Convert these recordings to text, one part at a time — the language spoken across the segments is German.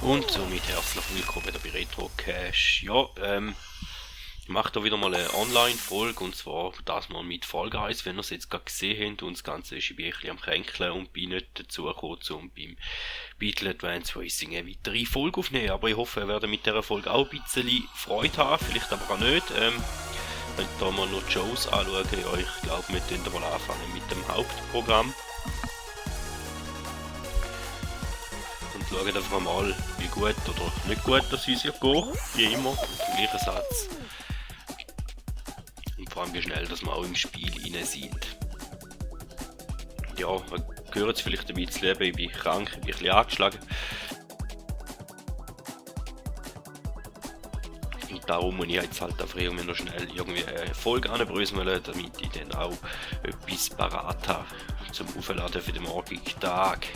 Und somit herzlich willkommen bei Retro Cash. Ja, ich mache da wieder mal eine Online-Folge und zwar das mal mit Fall Guys, wenn ihr es jetzt gerade gesehen habt und das Ganze ist ein bisschen am Kränkeln und bin nicht dazu gekommen, um beim Beetle Advance Racing eine weitere Folge aufnehmen. Aber ich hoffe, ihr werdet mit dieser Folge auch ein bisschen Freude haben, vielleicht aber auch nicht. Könnt da mal noch die Shows anschauen. Ja, ich glaube, wir können mal anfangen mit dem Hauptprogramm. Und schauen einfach mal, wie gut oder nicht gut das uns ja geht, wie immer, im gleichen Satz. Und vor allem wie schnell dass man auch im Spiel rein sieht. Ja, man hört es vielleicht ein bisschen, ich bin krank, ich bin ein bisschen angeschlagen. Und darum muss ich jetzt halt einfach irgendwie noch schnell irgendwie eine Folge anbrüsen, damit ich dann auch etwas parat habe zum Aufladen für den morgigen Tag.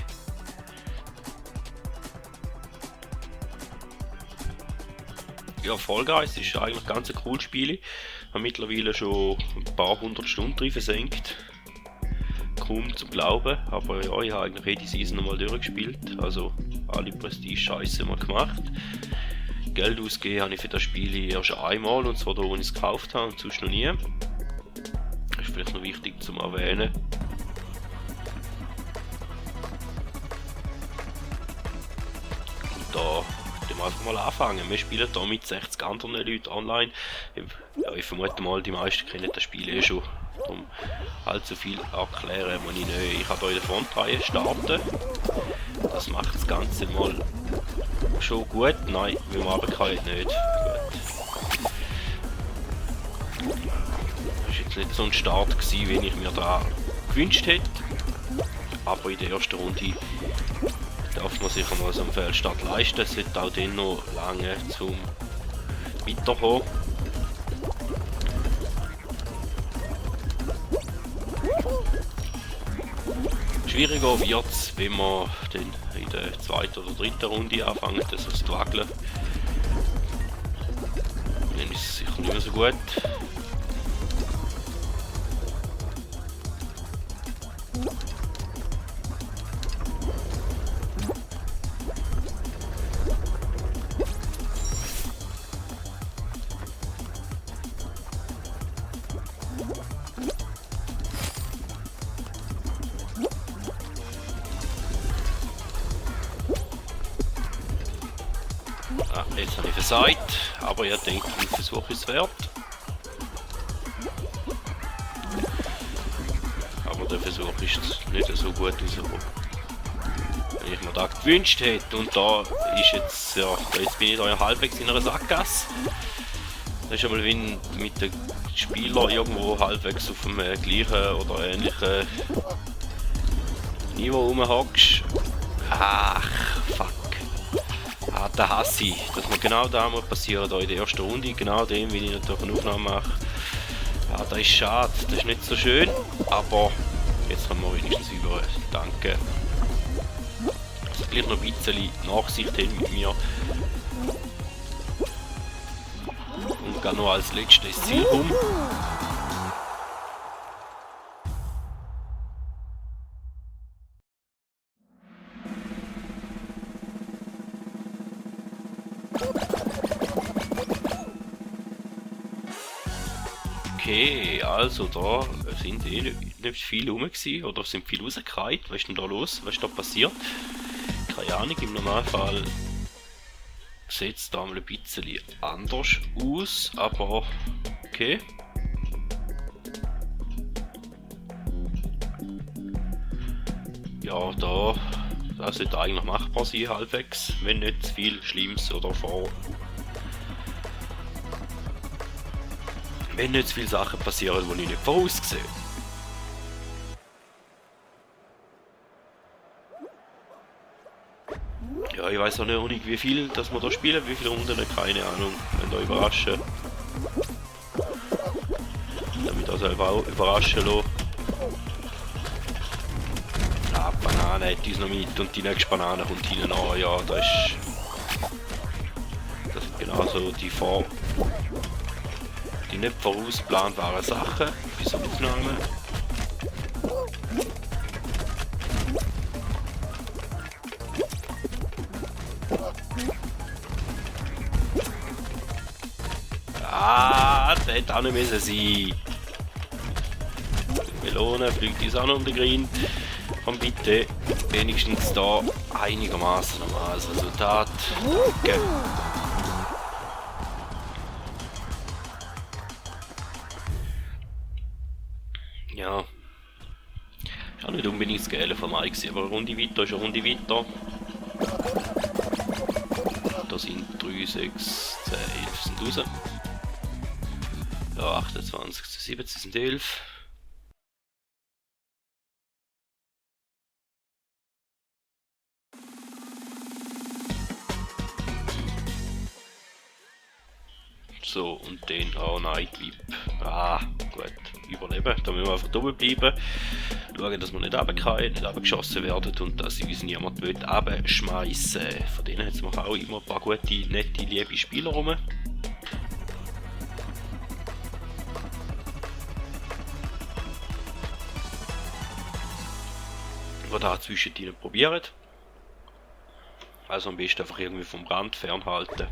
Ja, Fall Guys ist eigentlich ganz ein cooles Spiel. Ich habe mittlerweile schon ein paar hundert Stunden drin versenkt. Kaum zum Glauben, aber ja, ich habe eigentlich jede Season nochmal durchgespielt. Also alle Prestige-Scheiße mal gemacht. Geld ausgegeben habe ich für das Spiel erst einmal, und zwar da, wo ich es gekauft habe, und sonst noch nie. Das ist vielleicht noch wichtig zum Erwähnen. Und da einfach mal anfangen. Wir spielen hier mit 60 anderen Leuten online. Ich vermute mal, die meisten kennen das Spiel eh schon. Darum allzu viel erklären muss ich nicht. Ich habe hier in der Frontreihe starten. Das macht das Ganze mal schon gut. Nein, wie man runterfällt, nicht. Gut. Das war jetzt nicht so ein Start gewesen, wie ich mir da gewünscht hätte. Aber in der ersten Runde darf man sich einmal so einen Fehlstart leisten. Es sollte auch dann noch lange zum Weiterkommen. Schwieriger wird es, wenn man dann in der zweiten oder dritten Runde anfängt, das zu wackeln. Dann ist es sicher nicht mehr so gut. Jetzt habe ich versagt, aber ich denke, ein Versuch ist wert. Aber der Versuch ist nicht so gut rausgekommen, wie ich mir da gewünscht hätte. Und da ist jetzt, ja, jetzt bin ich da ja halbwegs in einer Sackgasse. Das ist einmal, wenn mit den Spielern irgendwo halbwegs auf dem gleichen oder ähnlichen Niveau rumhockst. Ach, fuck. Ah, da hasse ich, dass mir genau da mal passiert, da in der ersten Runde, genau dem, wie ich natürlich eine Aufnahme mache. Ja, das ist schade, das ist nicht so schön, aber jetzt haben wir wenigstens über. Danke. Also gleich noch ein bisschen Nachsicht haben mit mir. Und gar noch als letztes Ziel rum. Okay, also da sind eh nicht viele rum gewesen, oder sind viele rausgefallen. Was ist denn da los? Was ist da passiert? Keine Ahnung, im Normalfall sieht es da mal ein bisschen anders aus, aber okay. Ja, das sollte eigentlich machbar sein, halbwegs, wenn nicht zu viel Schlimmes oder wenn nicht zu viele Sachen passieren, die ich nicht voraussehe. Ja, ich weiß auch nicht, wie viel dass wir da spielen, wie viele Runden, keine Ahnung, wenn da überraschen. Damit auch selber auch überraschen lassen. Ah, Banane hat uns noch mit und die nächste Banane kommt hinten an, ja, das sind genauso die nicht vorausplanbaren Sachen bei so Aufnahmen. Das hätte auch nicht müssen sein. Die Melone fliegt uns auch noch um den Grind. Komm bitte, wenigstens da einigermaßen normales Resultat. Danke. Ja. Ist auch nicht unbedingt das Geile von Mike, aber eine Runde weiter ist eine Runde weiter. Da sind 3, 6, 10, 11 sind raus. Ja, 28, 17 sind 11. So, und den auch Night Whip. Ah, gut. Überleben. Da müssen wir einfach oben bleiben. Schauen, dass wir nicht runterfallen, nicht runtergeschossen werden und dass uns niemand runterschmeißen will. Von denen hat es auch immer ein paar gute, nette, liebe Spieler rum. Die da zwischendrin probieren. Also am besten einfach irgendwie vom Rand fernhalten.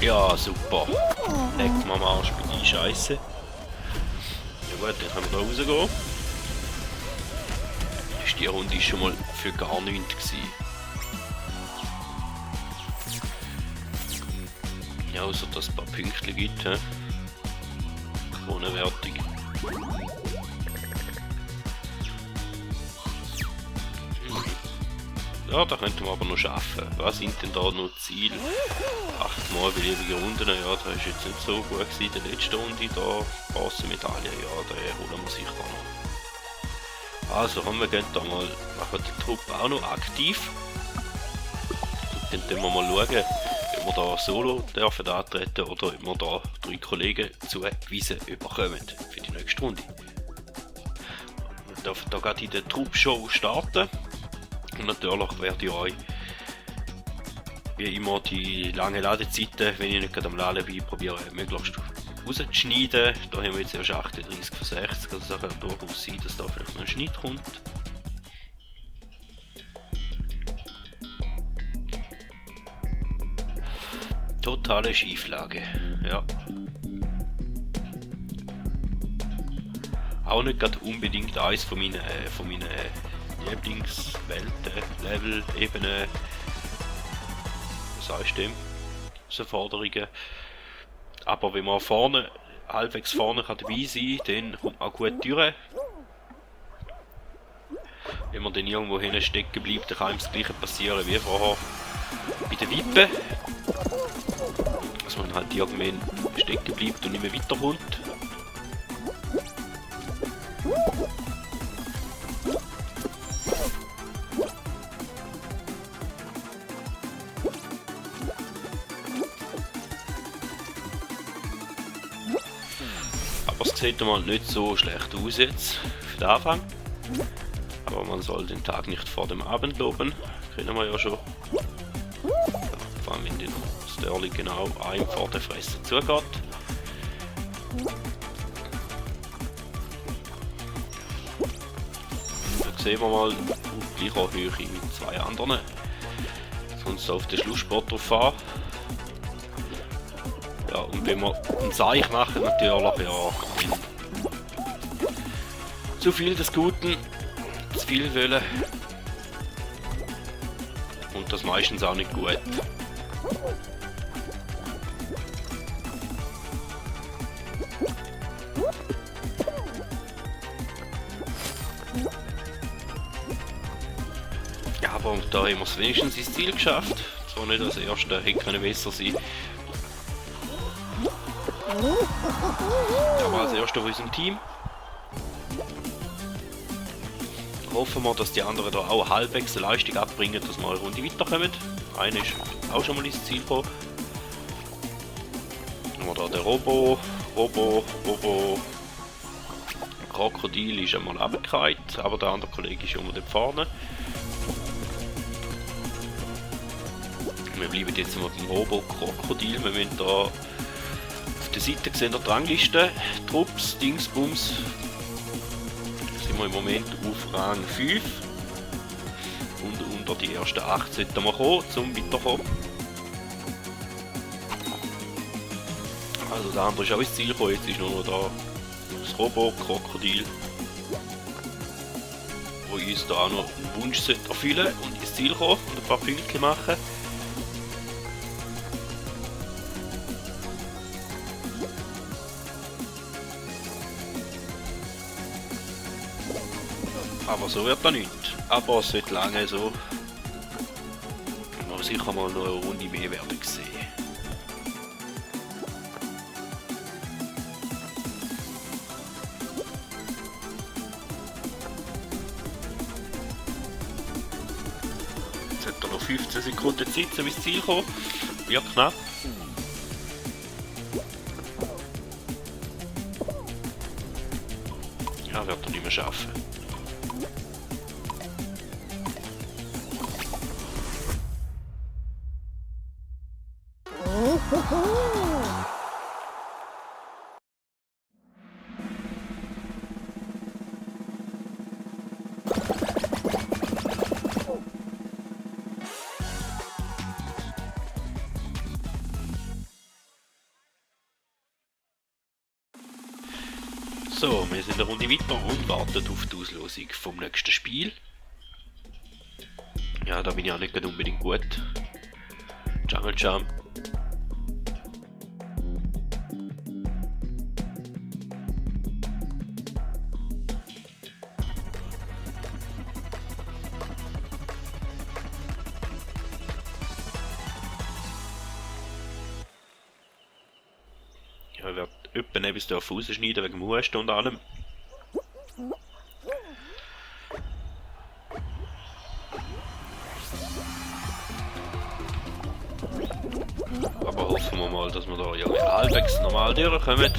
Ja, super. Leckt mir am Arsch bei die Scheiße. Ja gut, dann können wir da rausgehen. Die Runde war schon mal für gar nichts gewesen. Ja, außer dass es ein paar Pünktchen gibt, he? Kronenwertig. Ja, da könnten wir aber noch schaffen. Was sind denn da noch Ziele? 8 mal beliebige Runden, ja, das ist jetzt nicht so gut gewesen. Die letzte Runde, da Bronzemedaille, ja, da holen wir sicher noch. Also, komm, wir gehen da mal, machen den Trupp auch noch aktiv. Und dann wir mal schauen, ob wir da solo dürfen antreten oder ob wir da 3 Kollegen zugewiesen bekommen für die nächste Runde. Wir dürfen da gerade in der Truppshow starten. Und natürlich werde ich euch wie immer die lange Ladezeiten, wenn ich nicht gerade am Laden bin, probieren möglichst rauszuschneiden. Da haben wir jetzt erst 38 von 60, also es kann durchaus sein, dass da vielleicht noch ein Schnitt kommt. Totale Schieflage, ja. Auch nicht gerade unbedingt eins von meinen Lieblingswelten, Level, Ebenen, was sagst du dem? Herausforderungen. Aber wenn man vorne, halbwegs vorne kann dabei sein, dann kommt man auch gut durch. Wenn man dann irgendwo hinten stecken bleibt, dann kann ihm das gleiche passieren wie vorher bei der Wippe. Dass man halt irgendwann stecken bleibt und nicht mehr weiterkommt. Aber es sieht mal nicht so schlecht aus jetzt für den Anfang. Aber man soll den Tag nicht vor dem Abend loben. Kennen wir ja schon. Vor allem wenn das Dörrli genau einem vor der Fresse zugeht. Da sehen wir mal auf gleicher Höhe mit 2 anderen. Sonst auf den Schlusssport drauf an. Ja, und wenn wir ein Seich machen, natürlich, ja, zu viel des Guten, zu viel wollen. Und das meistens auch nicht gut. Ja, aber da haben wir es wenigstens ins Ziel geschafft. Zwar nicht als Erster, hätte können besser sein. Aber als Erster von unserem Team. Hoffen wir, dass die anderen da auch halbwegs eine Leistung abbringen, dass wir eine Runde weiterkommen. Einer ist auch schon mal ins Ziel gekommen. Dann haben wir da den Robo. Der Krokodil ist einmal runtergefallen, aber der andere Kollege ist schon mal dort vorne. Wir bleiben jetzt mal beim Robo-Krokodil. Wir müssen da auf der Seite sehen der Rangliste, Trupps, Dingsbums. Sind wir im Moment auf Rang 5. und unter die ersten 8 sollten wir kommen, zum weiterkommen. Also der andere ist auch ins Ziel gekommen, jetzt ist nur noch da das Robo-Krokodil, wo uns da auch noch einen Wunsch erfüllen und ins Ziel kommen und ein paar Pünktchen machen. Aber so wird er nicht. Aber es wird lange so. Noch sicher mal noch eine Runde mehr werden gesehen. Jetzt hat er noch 15 Sekunden Zeit, um ins Ziel zu kommen. Ja, knapp. Ja, wird er nicht mehr schaffen. So, wir sind eine Runde weiter und warten auf die Auslosung vom nächsten Spiel. Ja, da bin ich auch nicht unbedingt gut. Jungle Jump. Ja, ich werde etwa etwas rausschneiden wegen dem Husten und allem. Aber hoffen wir mal, dass wir da ja halbwegs normal durchkommen.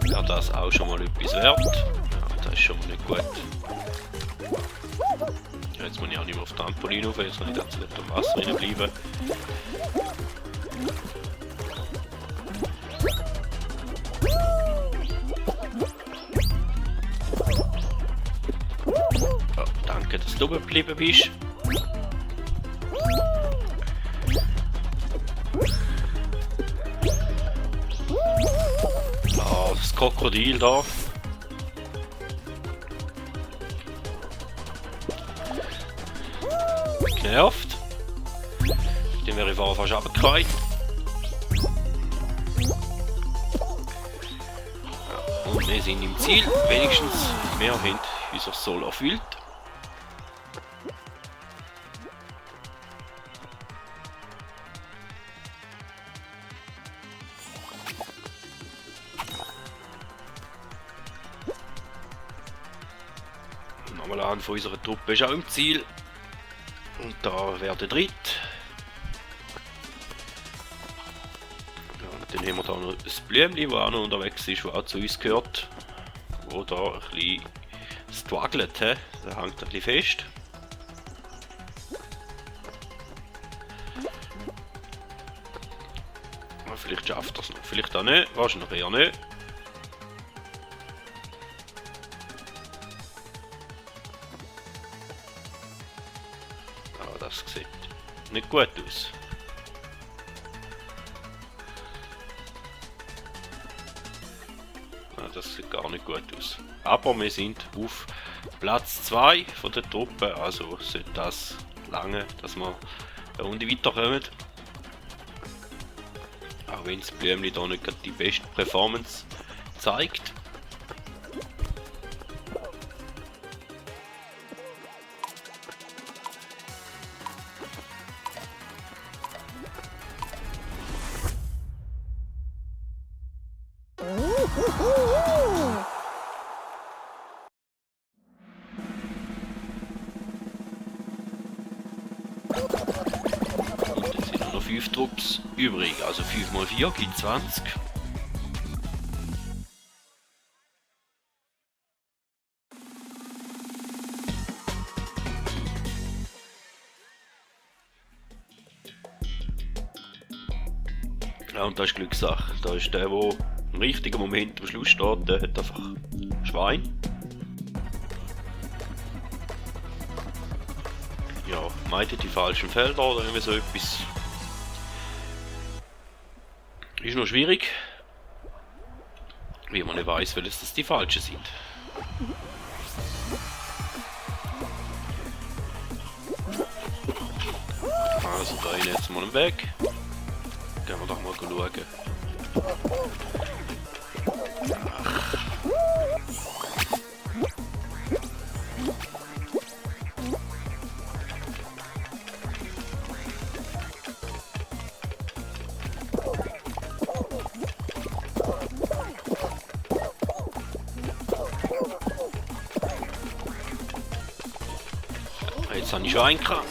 Ja, das auch schon mal etwas wert. Ja, das ist schon mal nicht gut. Ja, jetzt muss ich auch nicht mehr auf Trampolin rauf, jetzt kann ich ganz nicht im Wasser reinbleiben. Ja, danke, dass du geblieben bist. Das Krokodil da. Genervt. Den wäre ich vorher fast runtergefallen. Ja, und wir sind im Ziel. Wenigstens wir haben unser Soll erfüllt. Nochmal an von unserer Truppe ist auch im Ziel. Und da wäre der dritte. Ja, und dann haben wir da noch das Blümchen, das auch noch unterwegs ist, das auch zu uns gehört. Wo da ein bisschen struggelt, der hängt ein bisschen fest. Ja, vielleicht schafft er es noch, vielleicht auch nicht, wahrscheinlich eher nicht. Das sieht nicht gut aus. Ja, das sieht gar nicht gut aus. Aber wir sind auf Platz 2 von der Truppe, also sollte das lange, dass wir eine Runde weiterkommen. Auch wenn das Blümchen da nicht die beste Performance zeigt. Und jetzt sind noch 5 Trupps übrig, also 5 mal 4 gibt 20. Ja, und das ist Glückssache. Da ist der im richtigen Moment am Schluss steht, der hat einfach Schwein. ja, meidet die falschen Felder oder irgendwie so etwas. Ist noch schwierig, wie man nicht weiß, welches das die falschen sind. Also da ist jetzt mal einen Weg. Gehen wir doch mal schauen. Ach. Jetzt habe ich schon einen gehabt.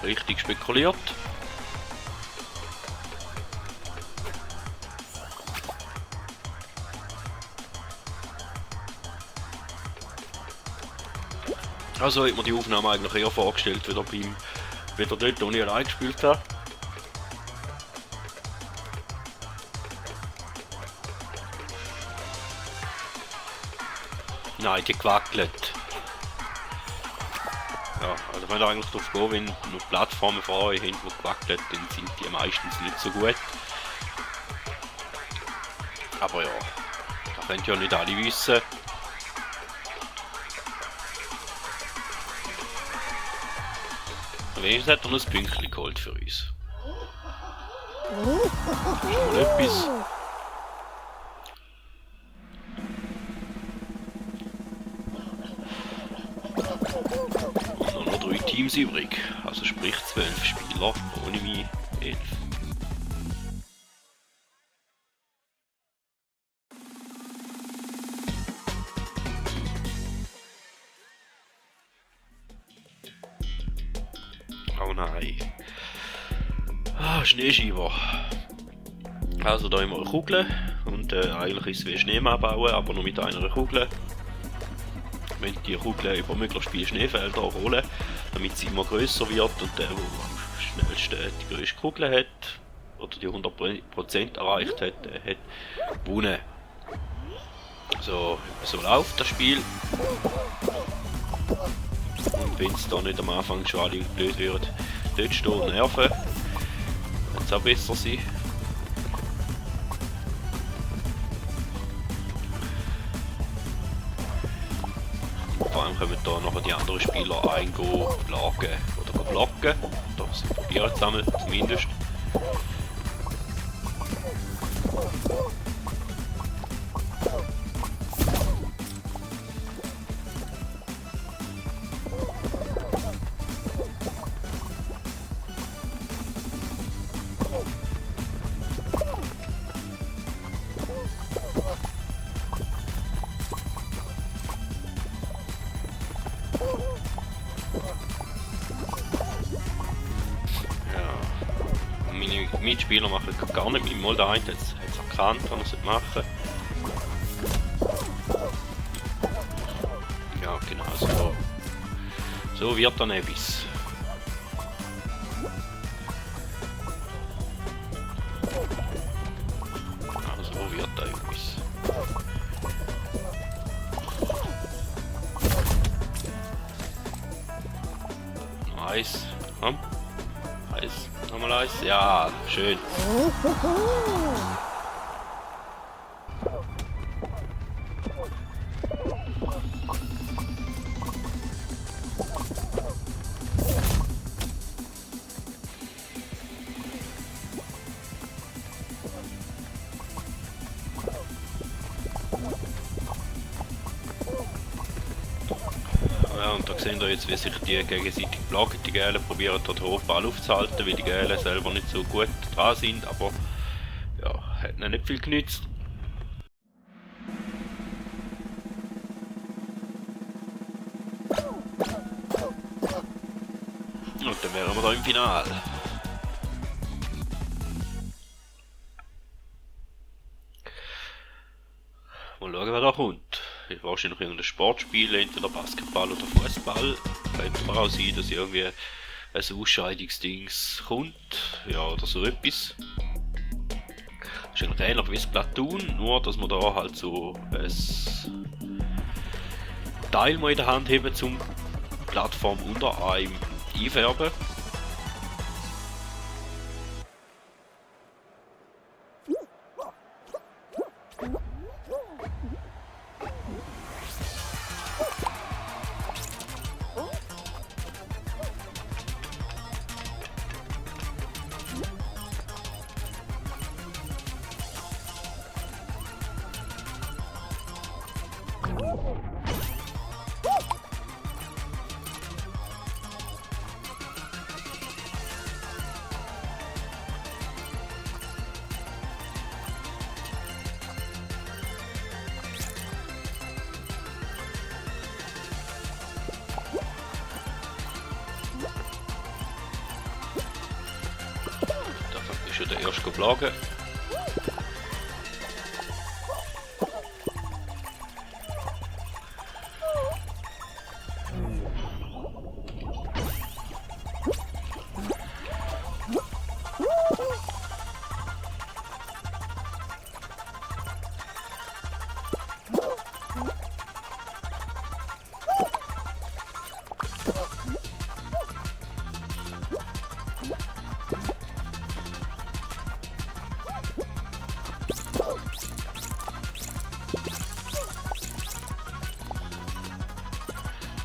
Richtig spekuliert. Also hat mir die Aufnahme eigentlich eher vorgestellt, wieder dort, wo ich allein gespielt habe. Nein, die gewackelt. Ja, also wenn ihr eigentlich drauf gehen, wenn noch Plattformen vor euch haben, die gewackelt, dann sind die meistens nicht so gut. Aber ja, da könnt ihr ja nicht alle wissen. Wenigstens hat er noch ein Pünktchen geholt für uns. Das ist mal etwas. Und noch 3 Teams übrig. Also sprich 12 Spieler, ohne mich 11. Oh nein. Ah, Schneeschieber. Also da immer eine Kugel und eigentlich ist es wie Schneemann bauen, aber nur mit einer Kugel. Wenn die Kugel über möglichst viele Schneefelder rollen, damit sie immer größer wird und der, der am schnellsten die größte Kugel hat oder die 100% erreicht hat, hat gewonnen. So läuft das Spiel. Und wenn es da nicht am Anfang schon alle blöd wird, dort stehen und nerven, kann es auch besser sein. Vor allem können da nachher die anderen Spieler eingehen, plagen oder blocken. Oder sie probieren es einmal zumindest. Meine Mitspieler machen gar nicht mit. Mal der eine hat es erkannt, was er machen. Ja, genau so wird dann etwas. Also so wird da etwas. Nice. Komm. Nice. Nochmal Eis. Ja, schön. Ja, und da sehen wir jetzt, wie sich die gegenseitig plagen. Die Gelben probieren dort den Ball aufzuhalten, weil die Gelben selber nicht so gut dran sind, aber ja, hat ihnen nicht viel genützt. Und dann wären wir da im Finale. Mal schauen, wer da kommt. Wahrscheinlich irgendein Sportspiel, entweder Basketball oder Fußball. Könnte aber auch sein, dass irgendwie ein Ausscheidungsdings kommt. Ja, oder so etwas. Das ist eigentlich ähnlich wie das Platoon, nur dass man da halt so ein Teil mal in der Hand haben, zum Plattform unter einem einfärben. Schon der erste geblagen.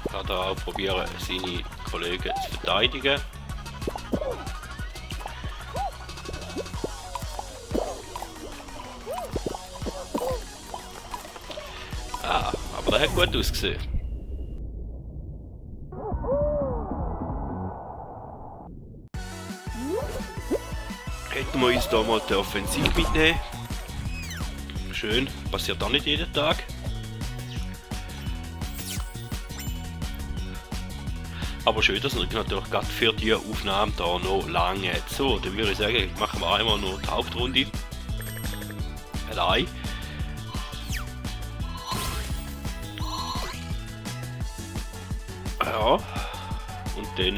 Kann da auch probieren, seine Kollegen zu verteidigen. Ah, aber der hat gut ausgesehen. Hätten wir uns da mal die Offensive mitnehmen. Schön, passiert auch nicht jeden Tag. Aber schön, dass natürlich gerade für die Aufnahme da noch lange. So, dann würde ich sagen, machen wir einmal noch die Hauptrunde. Allein. Ja. Und dann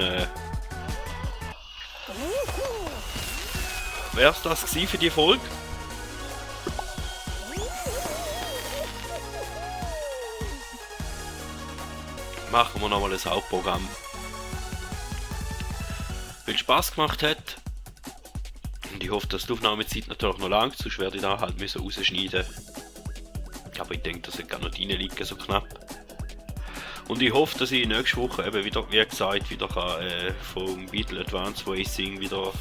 wäre es das gewesen für die Folge. Machen wir nochmal das Hauptprogramm. Weil es Spaß gemacht hat. Und ich hoffe, dass die Aufnahmezeit natürlich noch lang, sonst werde ich da halt müssen rausschneiden. Aber ich denke, dass es gar nicht reinliegen, so knapp. Und ich hoffe, dass ich nächste Woche eben wieder, wie gesagt, wieder kann, vom Beetle Advanced Racing wieder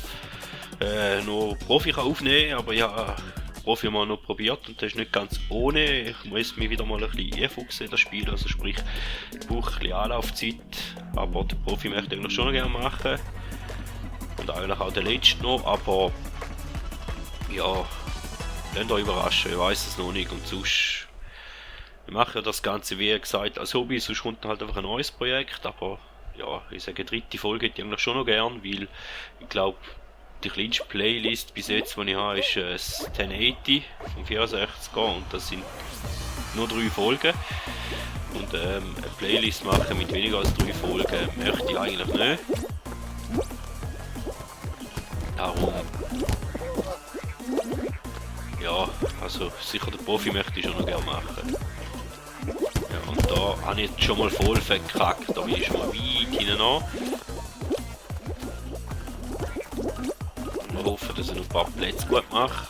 noch Profi aufnehmen kann. Aber ja, Profi mal noch probiert und das ist nicht ganz ohne. Ich muss mich wieder mal ein bisschen einfuchsen in das Spiel, also sprich, ich brauche ein bisschen Anlaufzeit. Aber den Profi möchte ich eigentlich schon noch gerne machen. Und eigentlich auch der letzte noch, aber ja, lasst euch überraschen, ich weiß es noch nicht. Und sonst, ich mache ja das Ganze, wie gesagt, als Hobby, sonst kommt halt einfach ein neues Projekt, aber ja, ich sage, dritte Folge hätte ich eigentlich schon noch gern, weil ich glaube, die kleinste Playlist bis jetzt, die ich habe, ist das 1080 vom 64er und das sind nur 3 Folgen. Und eine Playlist machen mit weniger als 3 Folgen möchte ich eigentlich nicht. Darum, ja, also sicher den Profi möchte ich schon noch gerne machen. Ja, und da habe ich jetzt schon mal voll verkackt, da bin ich schon mal weit hinten an. Ich hoffe, dass ich noch ein paar Plätze gut mache.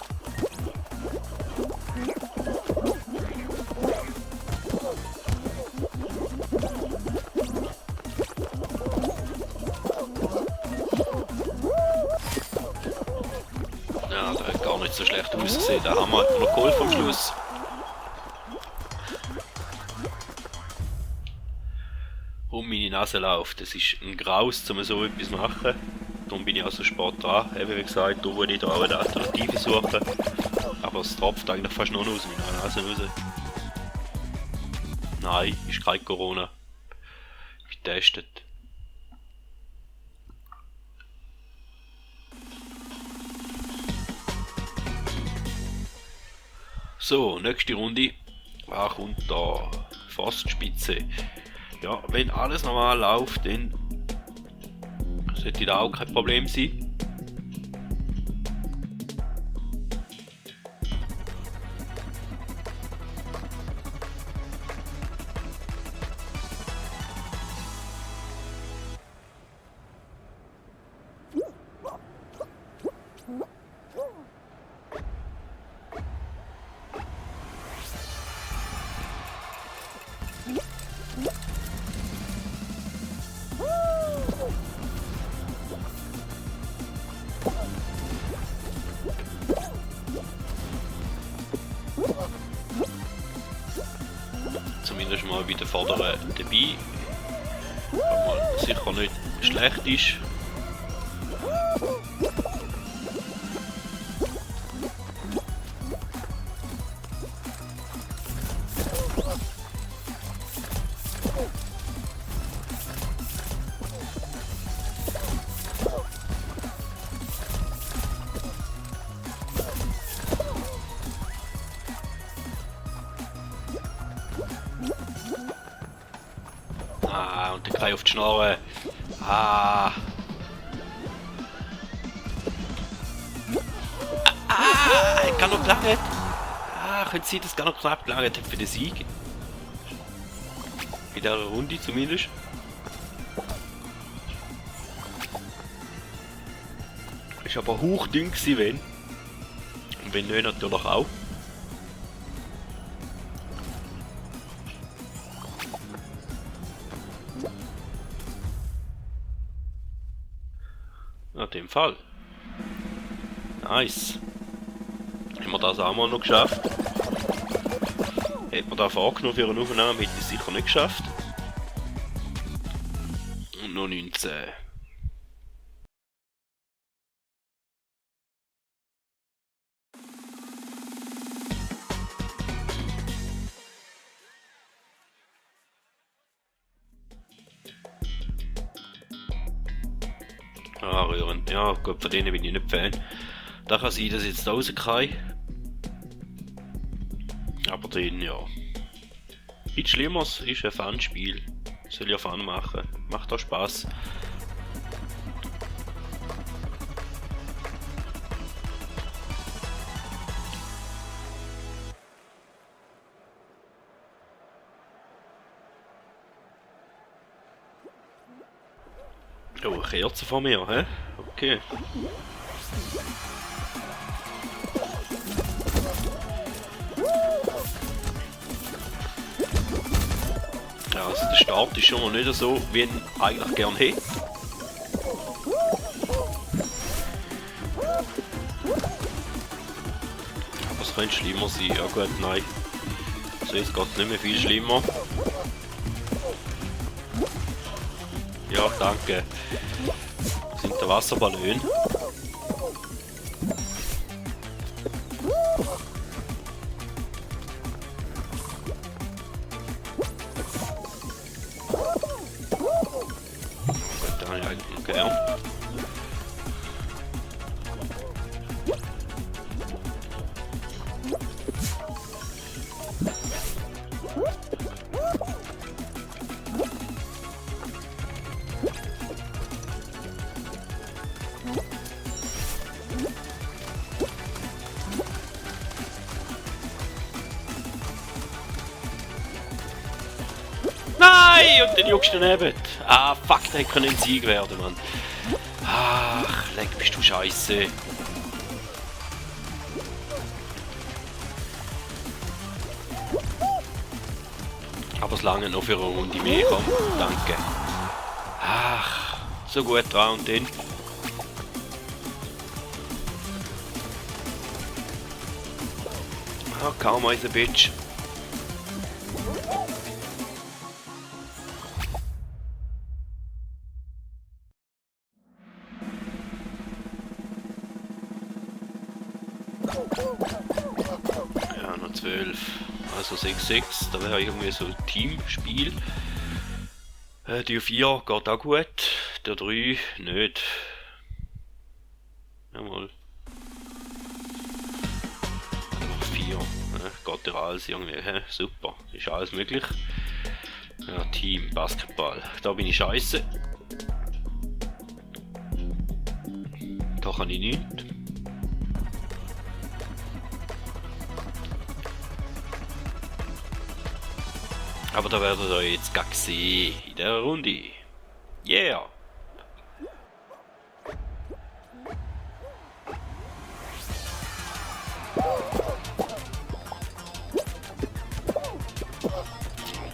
Ja, das hat gar nicht so schlecht ausgesehen. Da haben wir noch geholfen am Schluss. Um meine Nase läuft. Das ist ein Graus, um so etwas zu machen. Darum bin ich also spät dran. Eben wie gesagt, da wollte ich da auch eine Alternative suchen. Aber es tropft eigentlich fast nur noch aus meiner Nase raus. Nein, ist kein Corona. Ich bin getestet. So, nächste Runde. Wer kommt da? Fast Spitze. Ja, wenn alles normal läuft, dann sollte da auch kein Problem sein. mal bei den Vorderen dabei. Was mal sicher nicht schlecht ist. Ah, und der Kai auf die Schnarre. Ah. Ich kann noch gelangt. Ah, könnte sein, dass es gar noch knapp gelangt hat für den Sieg. In dieser Runde zumindest. Ist aber hochdünn gewesen, wenn. Und wenn nicht, natürlich auch. In dem Fall. Nice. Haben wir das auch mal noch geschafft. Hätte man da vorgenommen für eine Aufnahme, hätte ich es sicher nicht geschafft. Und noch 19. Ah, rührend. Ja, gut, von denen bin ich nicht Fan. Da kann sein, dass ich jetzt rausgehe. Aber dann, ja. Nichts Schlimmeres, ist ein Fun-Spiel. Soll ja Fun machen. Macht auch Spaß. Oh, eine Kerze von mir, hä? Okay. Ja, also der Start ist schon mal nicht so, wie ich ihn eigentlich gerne hätte. Aber es könnte schlimmer sein. Ja gut, nein. So, jetzt geht es nicht mehr viel schlimmer. Ja, danke. Das sind der Wasserballon. Gut, den habe ich eigentlich noch gern. Nein! Und den juckst du daneben. Ah, fuck, der hätte ein Sieg werden, Mann. Ach, leck, bist du scheiße. Aber es lange noch für eine Runde mehr, komm. Danke. Ach, so gut dran und dann. Ah, kaum ein Bitch. Ja, noch 12. Also 6-6. Da wäre irgendwie so ein Teamspiel. Die 4 geht auch gut. Der 3 nicht. Jawohl. 4. Geht ja alles irgendwie. Super. Ist alles möglich. Ja, Team, Basketball. Da bin ich scheiße. Da kann ich nichts. Aber da werdet ihr jetzt gar sehen in der Runde. Yeah!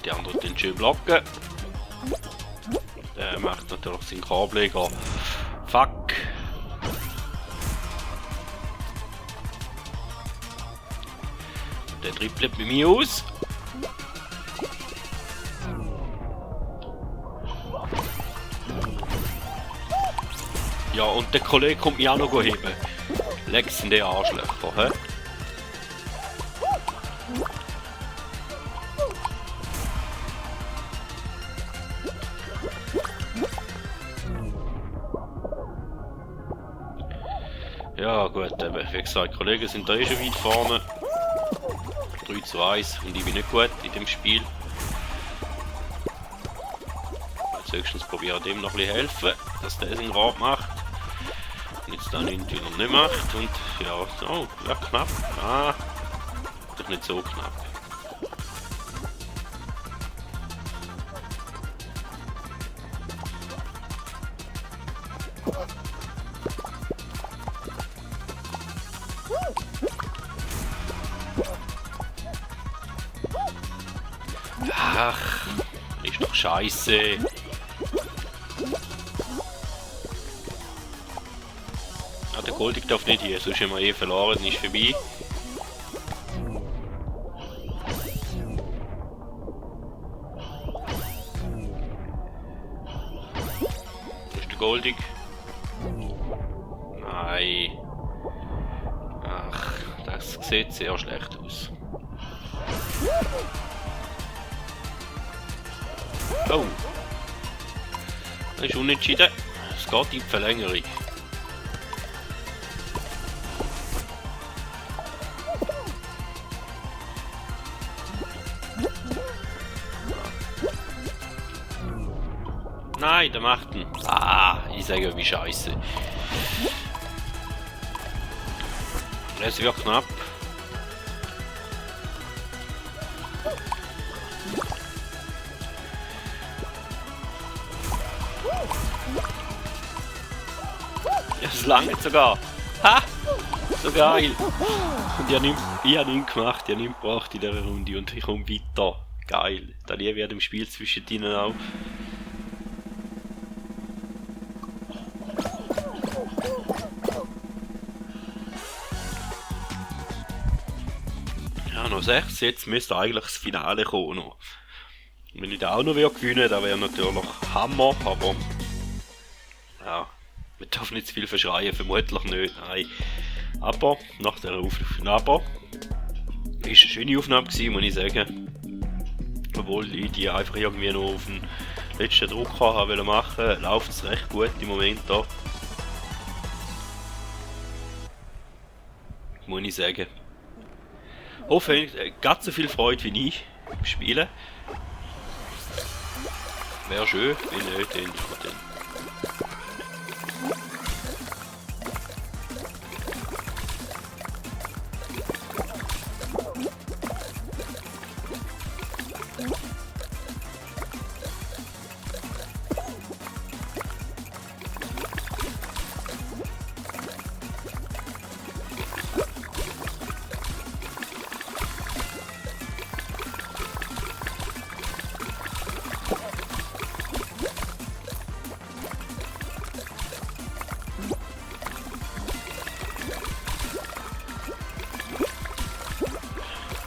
Die anderen den schön blocken. Der macht natürlich seinen Korbleger. Fuck! Der trippelt bei mir aus. Ja, und der Kollege kommt mich auch noch heben. Lex in den Arschlöcher, hä? Ja gut, wie gesagt, die Kollegen sind da schon weit vorne. 3:1 und ich bin nicht gut in dem Spiel. Als höchstens probiere dem noch ein bisschen helfen, dass der einen Rad macht. Und jetzt dann irgendwie noch nicht macht und ja, so, ja knapp. Ah, doch nicht so knapp. Ach, ist doch scheiße. Ah, der Goldig darf nicht hier, sonst haben wir eh verloren, ist vorbei. Wo ist der Goldig? Nein. Ach, das sieht sehr schlecht aus. Oh! Das ist unentschieden. Es geht in die Verlängerung. Nein, der macht ihn. Ah, ich sage wie scheiße. Es wird knapp. Ja, es langt sogar. Ha! So geil. Und ich habe nichts gemacht, ich habe nichts gebracht in dieser Runde und ich komme weiter. Geil. Da liebe ich dem Spiel zwischen ihnen auch. Ja, noch 6, jetzt müsste eigentlich das Finale kommen noch. Und wenn ich da auch noch gewinnen, dann wäre natürlich Hammer, aber ja, man darf nicht zu viel verschreien, vermutlich nicht, nein. Aber nach der Aufnahme ist eine schöne Aufnahme gewesen, muss ich sagen. Obwohl ich die einfach irgendwie noch auf den letzten Drucker haben wollte, läuft es recht gut im Moment da. Muss ich sagen. Hoffe, ganz so viel Freude wie ich beim Spielen. Wäre schön, wenn nicht, dann.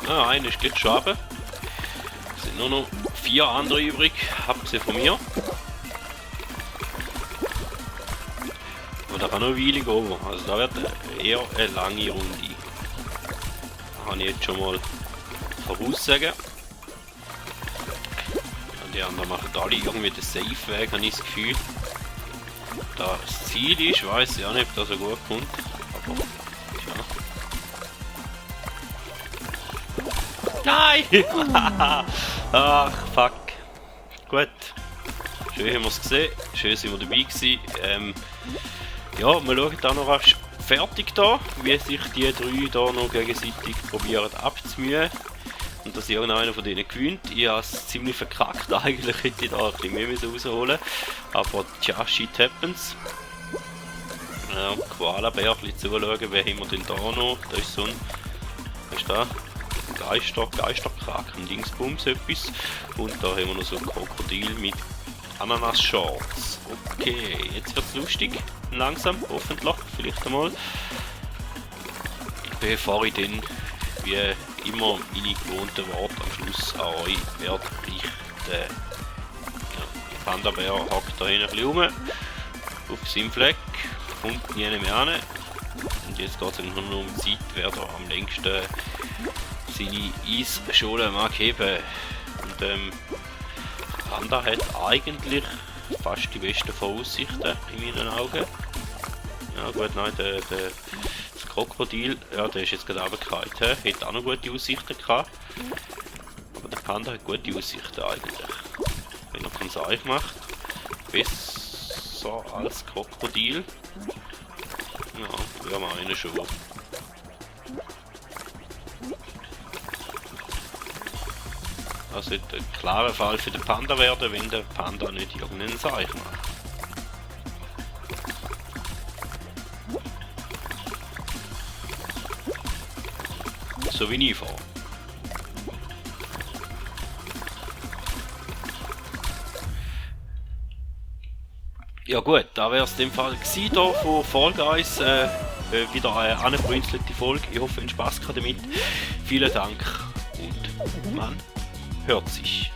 Ah, einer ist jetzt schon runter. Es sind nur noch 4 andere übrig, abgesehen von mir. Und da kann noch eine Weile gehen. Also da wird eher eine lange Runde. Da kann ich jetzt schon mal voraussagen. Und die anderen machen alle irgendwie den Safe-Weg, habe ich das Gefühl. Da das Ziel ist, weiß ich auch nicht, ob das so gut kommt. Aber tja. Nein! Ach, fuck. Gut. Schön haben wir es gesehen. Schön sind wir dabei gewesen. Ja, wir schauen da noch fertig da, wie sich die 3 da noch gegenseitig probieren abzumühen. Und dass irgendeiner von denen gewinnt. Ich habe es ziemlich verkackt. Eigentlich hätte ich da ein bisschen mehr rausholen. Aber tja, shit happens. Koala-Bär, ein bisschen zuschauen, wer haben wir denn da noch? Da ist so ein... Was ist da? Geisterkraken, Dingsbums etwas. Und da haben wir noch so ein Krokodil mit Ananas-Shorts. Okay, jetzt wird's lustig. Langsam, hoffentlich, vielleicht einmal. Bevor ich dann, wie immer, meine gewohnten Worte am Schluss an euch werde richten. Ja, Panda-Bär hackt da ein bisschen rum. Auf seinem Fleck. kommt nie mehr an. Und jetzt geht es nur noch um die Zeit, wer da am längsten seine Eisschule mag heben. Und Panda hat eigentlich fast die besten Voraussichten in meinen Augen. Ja gut, nein, das Krokodil, ja, der ist jetzt gerade runtergefallen. Hätte auch noch gute Aussichten gehabt. Aber der Panda hat gute Aussichten eigentlich. Wenn er es euch macht. Besser als Krokodil. Ja, wir meinen schon. Das sollte ein klarer Fall für den Panda werden, wenn der Panda nicht irgendeinen Seich macht. So wie ich vor. Ja gut, da wäre es in dem Fall gewesen hier von Fall Guys. Wieder eine angebrünstelte Folge. Ich hoffe, ihr habt Spaß gehabt damit. Vielen Dank und man hört sich.